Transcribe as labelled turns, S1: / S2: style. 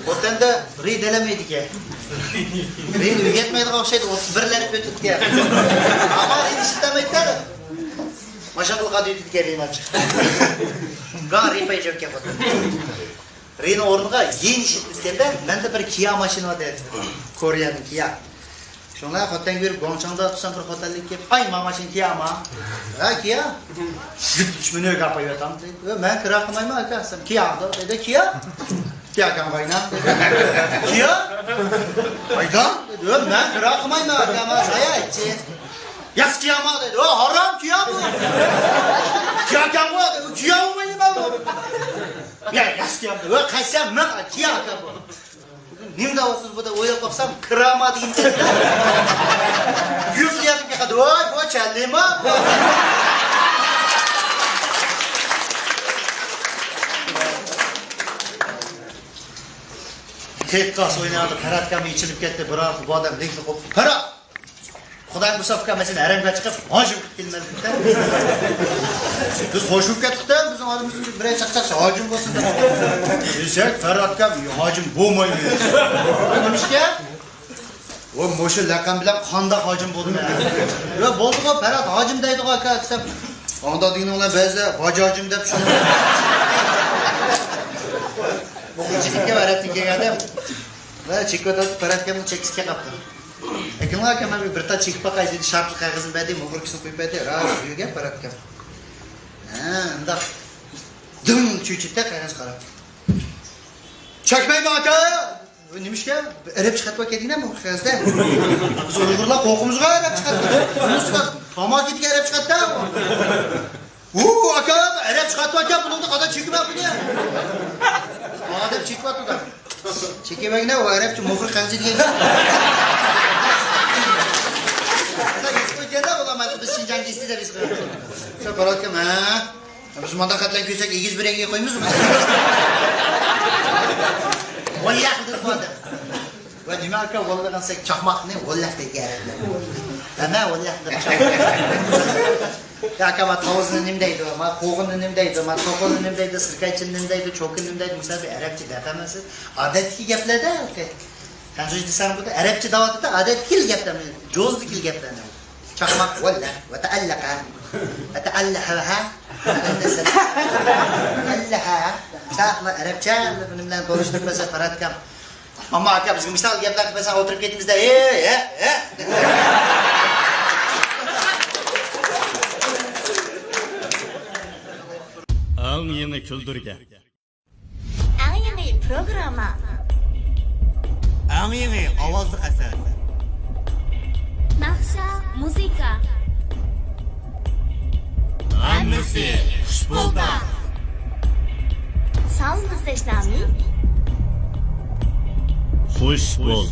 S1: Otanda Ri delamaydi ki. Ri ügetmeydi okşaydı. 31'ler ötüp ki. Ama Ri işitlemeydi. Maşallah kadı ötüp ki Ri'nin açık. Gan Ri payacak ki. Ri'nin ornuğa yeni işitmişkende ben de bir Kia maşını var dedi. Koreyanın Kia. Şunlar hotten görüp Gongchang'da tutsam bir hotellik ki ay maşın Kia ma. Ha Kia? Hiç beni kapıyor tam dedi. Ben kırakmayım mı arkadaşım? Kia'da dedi Kia. Kia kan bayna dedi. Kia? Aydan dedi. Ben kırakmayım mı arkadaşım? Saya etçi. Yas Kia ma dedi. O haram Kia bu. Kia kan bu dedi. Kia mı benim bu? Ya yas Kia bu. O kaysam ben Kia kan bu. Nim davasız bu da oya baksam kırama deyince. Yüz yapıp yakadı. Oy bu çelli mi? Tek kas oynadı. Karatkamı içilip gitti. Bırak bu adam renkli koptu. Para! Xudan bu safka mesela eremge çıkıp hacım gelmezdik de. Biz hoşup gittik de bizim adımızın birey çakacaksa hacım olsun da. Desek Ferhat'ka hacım boğmayın. Demiş ki o moşu lakam bilen kanda hacım buldum ya. Ve boldu o Ferhat hacım deydi o arkadaşlar. Onda deyin ona bezle bacacım deyip şunu. İçilikke var ettik geldim. Ve çikolata Ferhat'ka bunu çekişke kaptı. Ekinlar ki ben bir ta çekip bakaydı şartlı kağıdın bedi, muğurkisini koyup bedi, rahat büyüge parat kam. Anda dın çüçükte kağıd kara. Çekmeyin aka! Neymiş ki? Erep çıkartmak edine mi kağıdda? Biz Uygurlar kokumuzga erep çıkarttık. Ama gittik erep çıkarttı. Aka erep çıkartmak ya bulundu kadar çekip yaptı ya. Adam çekip attı da. Çekemek ne o erepçi muğur kağıdı diye. Gene olamadı biz Şincan gizli de biz koyuyoruz. Çok Ferhat kam ha. Biz manda katlan köysek 201 engeye koymuyoruz mu? Vallah kıdır bu adam. Ve nime arka vallah kansek çakmak ne? Vallah da gerediler. Ama vallah kıdır çakmak. Ya kama tavuzun nimdeydi, ama koğun nimdeydi, ama tokun nimdeydi, sırkayçın nimdeydi, çokun nimdeydi. Mesela bir Arapça defemesi. Adetki geflerde halkı. Kansucu desem burada Arapça davatıda adetkil geflerde. Cozdikil geflerde. Çakmak valla ve teallaka ve teallaha teallaha sağla Arapça benimle konuştuk mesela Ferhat kam ama aka bizim misal yaptık mesela oturup gittiğimizde
S2: Ang yeni küldürge
S3: Ang yeni programa
S1: Ang yeni avazlık eser
S3: Naqsha muzika
S2: Hammasi xush bo'ldi.
S3: Sound Stashnaमी
S2: Xush bo'l.